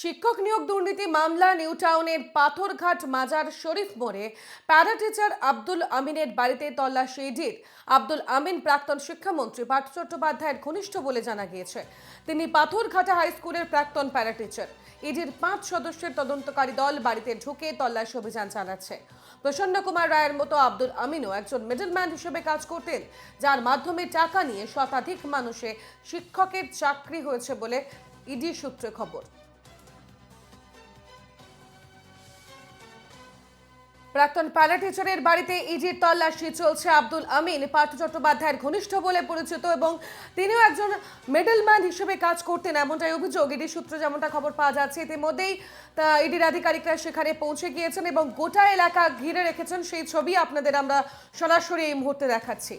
শিক্ষক নিয়োগ দুর্নীতি মামলা নিউ টাউনের পাথরঘাট মাজার শরীফ মোড়ে প্যারা টিচার আব্দুল আমিনের বাড়িতে তল্লাশি ইডির। আব্দুল আমিন প্রাক্তন শিক্ষামন্ত্রী পার্থ চট্টোপাধ্যায়ের ঘনিষ্ঠ বলে জানা গিয়েছে। তিনি পাথরঘাটা হাই স্কুলের প্রাক্তন প্যারা টিচার। ইডির 5 সদস্যের তদন্তকারী দল বাড়িতে ঢুকে তল্লাশি অভিযান চালাচ্ছে। প্রসন্ন কুমার রায়ের মতো আব্দুল আমিনও একজন মিডলম্যান হিসেবে কাজ করতেন, যার মাধ্যমে টাকা নিয়ে শতাধিক মানুষে শিক্ষকের চাকরি হয়েছে বলে ইডি সূত্রে খবর। প্রাক্তন প্যারা টিচারের বাড়িতে ইডির তল্লাশি চলছে। আব্দুল আমিন পার্থ চট্টোপাধ্যায়ের ঘনিষ্ঠ বলে পরিচিত এবং তিনিও একজন মিডলম্যান হিসেবে কাজ করতেন, এমনটাই অভিযোগ। ইডির সূত্রে যেমনটা খবর পাওয়া যাচ্ছে, ইতিমধ্যেই ইডির আধিকারিকরা সেখানে পৌঁছে গিয়েছেন এবং গোটা এলাকা ঘিরে রেখেছেন। সেই ছবি আপনাদের আমরা সরাসরি এই মুহূর্তে দেখাচ্ছি।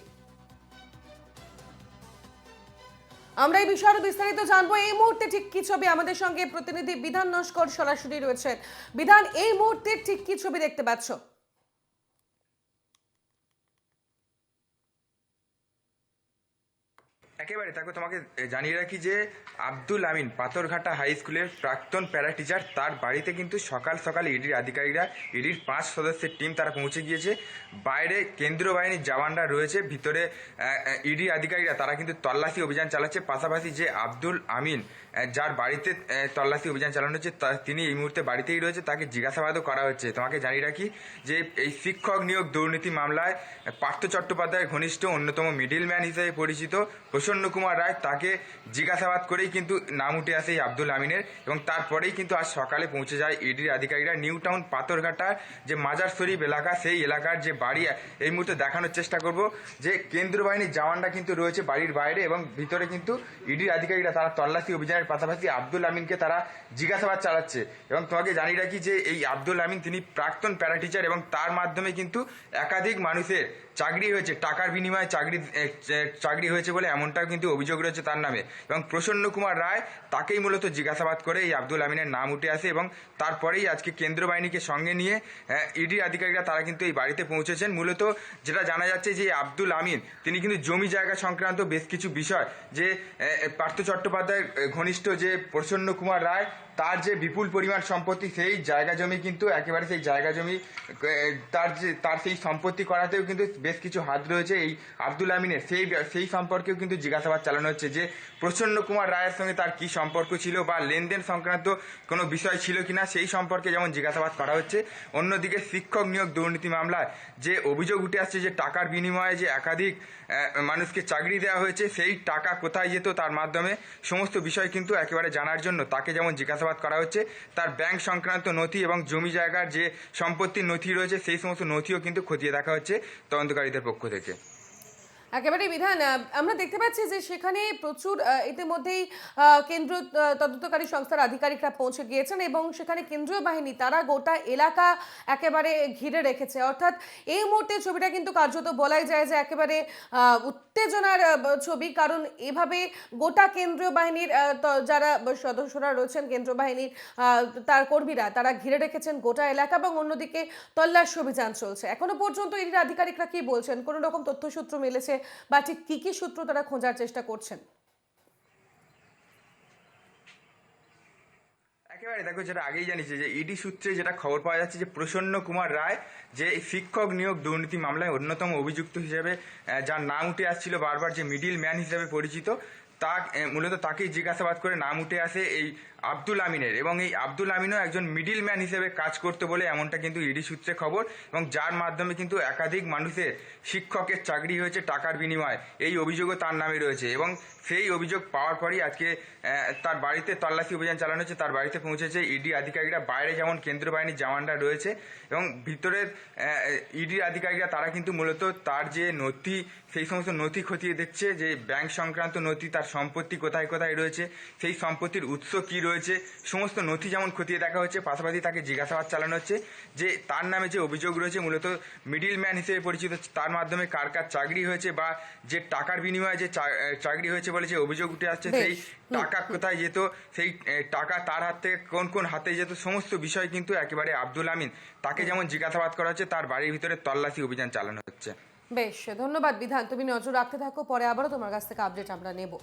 আমরা এই বিষয়ে আরো বিস্তারিত জানবো। এই মুহূর্তে ঠিক কি ছবি, আমাদের সঙ্গে প্রতিনিধি বিধান নস্কর সরাসরি রয়েছেন। বিধান, এই মুহূর্তে ঠিক কি ছবি দেখতে পাচ্ছ? একেবারে তাকে তোমাকে জানিয়ে রাখি যে আব্দুল আমিন পাথরঘাটা হাই স্কুলের প্রাক্তন প্যারা টিচার, তার বাড়িতে কিন্তু সকাল সকাল ইডির আধিকারিকরা, ইডির 5 সদস্যের টিম তারা পৌঁছে গিয়েছে। বাইরে কেন্দ্রীয় বাহিনীর জওয়ানরা রয়েছে, ভিতরে ইডি আধিকারিকরা তারা কিন্তু তল্লাশি অভিযান চালাচ্ছে। পাশাপাশি যে আব্দুল আমিন যার বাড়িতে তল্লাশি অভিযান চালানো হচ্ছে তিনি এই মুহূর্তে বাড়িতেই রয়েছে, তাকে জিজ্ঞাসাবাদও করা হচ্ছে। তোমাকে জানিয়ে রাখি যে এই শিক্ষক নিয়োগ দুর্নীতি মামলায় পার্থ চট্টোপাধ্যায়ের ঘনিষ্ঠ অন্যতম মিডলম্যান হিসেবে পরিচিত প্রসন্ন কুমার রায়, তাকে জিজ্ঞাসাবাদ করেই কিন্তু নাম উঠে আসে এই আব্দুল আমিনের। এবং তারপরেই কিন্তু আজ সকালে পৌঁছে যায় ইডির আধিকারিকরা নিউ টাউন পাথরঘাটার যে মাজার শরীফ এলাকা, সেই এলাকার যে বাড়ি। এই মুহূর্তে দেখানোর চেষ্টা করব যে কেন্দ্রীয় বাহিনীর জওয়ানরা কিন্তু রয়েছে বাড়ির বাইরে এবং ভিতরে কিন্তু ইডির আধিকারিকরা তারা তল্লাশি অভিযানের পাশাপাশি আব্দুল আমিনকে তারা জিজ্ঞাসাবাদ চালাচ্ছে। এবং তোমাকে জানিয়ে রাখি যে এই আব্দুল আমিন তিনি প্রাক্তন প্যারা টিচার এবং তার মাধ্যমে কিন্তু একাধিক মানুষের চাকরি হয়েছে, টাকার বিনিময়ে চাকরি হয়েছে বলে এমনটাও কিন্তু অভিযোগ রয়েছে তার নামে। এবং প্রসন্ন কুমার রায় তাকেই মূলত জিজ্ঞাসাবাদ করে এই আব্দুল আমিনের নাম উঠে আসে এবং তারপরেই আজকে কেন্দ্রীয় বাহিনীকে সঙ্গে নিয়ে ইডি আধিকারিকরা তারা কিন্তু এই বাড়িতে পৌঁছেছেন। মূলত যেটা জানা যাচ্ছে যে আব্দুল আমিন তিনি কিন্তু জমি জায়গা সংক্রান্ত বেশ কিছু বিষয়, যে পার্থ চট্টোপাধ্যায়ের ঘনিষ্ঠ যে প্রসন্ন কুমার রায়, তার যে বিপুল পরিমাণ সম্পত্তি, সেই জায়গা জমি কিন্তু একেবারে সেই জায়গা জমি তার সেই সম্পত্তি করাতেও কিন্তু বেশ কিছু হাত রয়েছে এই আব্দুল আমিনের। সেই সম্পর্কেও কিন্তু জিজ্ঞাসাবাদ চালানো হচ্ছে যে প্রসন্ন কুমার রায়ের সঙ্গে তার কি সম্পর্ক ছিল বা লেনদেন সংক্রান্ত কোনো বিষয় ছিল কিনা, সেই সম্পর্কে যেমন জিজ্ঞাসাবাদ করা হচ্ছে। অন্যদিকে শিক্ষক নিয়োগ দুর্নীতি মামলায় যে অভিযোগ উঠে আসছে যে টাকার বিনিময়ে যে একাধিক মানুষকে চাকরি দেওয়া হয়েছে, সেই টাকা কোথায় যেত তার মাধ্যমে সমস্ত বিষয় কিন্তু একেবারে জানার জন্য তাকে যেমন জিজ্ঞাসাবাদ করা হচ্ছে। তার ব্যাংক সংক্রান্ত নথি এবং জমি জায়গার যে সম্পত্তির নথি রয়েছে, সেই সমস্ত নথিও কিন্তু খতিয়ে দেখা হচ্ছে তদন্তকারীদের পক্ষ থেকে। একেবারে বিধান, আমরা দেখতে পাচ্ছি যে সেখানে প্রচুর ইতিমধ্যেই কেন্দ্র তদন্তকারী সংস্থার আধিকারিকরা পৌঁছে গিয়েছেন এবং সেখানে কেন্দ্রীয় বাহিনী তারা গোটা এলাকা একেবারে ঘিরে রেখেছে। অর্থাৎ এই মুহূর্তে ছবিটা কিন্তু কার্যত বলাই যায় যে একেবারে উত্তেজনার ছবি, কারণ এভাবে গোটা কেন্দ্রীয় বাহিনীর যারা সদস্যরা রয়েছেন, কেন্দ্রীয় বাহিনীর তার কর্মীরা তারা ঘিরে রেখেছেন গোটা এলাকা এবং অন্যদিকে তল্লাশি অভিযান চলছে। এখনো পর্যন্ত ইডির আধিকারিকরা কি বলছেন, কোনো রকম তথ্যসূত্র মিলেছে বা ঠিক কি কি সূত্র তারা খোঁজার চেষ্টা করছেন? একেবারে দেখো, যেটা আগেই জানিয়েছে যে ইডি সূত্রে যেটা খবর পাওয়া যাচ্ছে যে প্রসন্ন কুমার রায় যে শিক্ষক নিয়োগ দুর্নীতি মামলায় অন্যতম অভিযুক্ত হিসেবে যার নাম উঠে আসছিল বারবার, যে মিডিল ম্যান হিসেবে পরিচিত, তা মূলত তাকেই জিজ্ঞাসাবাদ করে নাম উঠে আসে এই আব্দুল আমিনের। এবং এই আব্দুল আমিনও একজন মিডিল ম্যান হিসেবে কাজ করতে বলে এমনটা কিন্তু ইডি সূত্রে খবর, এবং যার মাধ্যমে কিন্তু একাধিক মানুষের শিক্ষকের চাকরি হয়েছে টাকার বিনিময়ে, এই অভিযোগও তার নামে রয়েছে। এবং সেই অভিযোগ পাওয়ার পরই আজকে তার বাড়িতে তল্লাশি অভিযান চালানো হচ্ছে। তার বাড়িতে পৌঁছেছে ইডি আধিকারিকরা, বাইরে যেমন কেন্দ্রীয় বাহিনীর জওয়ানরা রয়েছে এবং ভিতরের ইডি আধিকারিকরা তারা কিন্তু মূলত তার যে নথি, সেই সমস্ত নথি খতিয়ে দেখছে, যে ব্যাংক সংক্রান্ত নথি, তার সম্পত্তি কোথায় কোথায় রয়েছে, সেই সম্পত্তির উৎস কি রয়েছে, সমস্ত নথি যেমন খতিয়ে দেখা হচ্ছে। পাশাপাশি তাকে জিজ্ঞাসাবাদ চালানো হচ্ছে যে তার নামে যে অভিযোগ রয়েছে মূলত মিডিল ম্যান হিসেবে পরিচিত, তার মাধ্যমে কার কার চাকরি হয়েছে বা যে টাকার বিনিময়ে যে চাকরি হয়েছে বলে যে অভিযোগ উঠে আসছে, সেই টাকা কোথায় যেত, সেই টাকা তার হাত থেকে কোন কোন হাতে যেত, সমস্ত বিষয় কিন্তু একেবারে আব্দুল আমিন তাকে যেমন জিজ্ঞাসাবাদ করা হচ্ছে, তার বাড়ির ভিতরে তল্লাশি অভিযান চালানো হচ্ছে। বেশ, ধন্যবাদ বিধান, তুমি নজর রাখতে থাকো, পরে আবারও তোমার কাছ থেকে আপডেট আমরা নেব।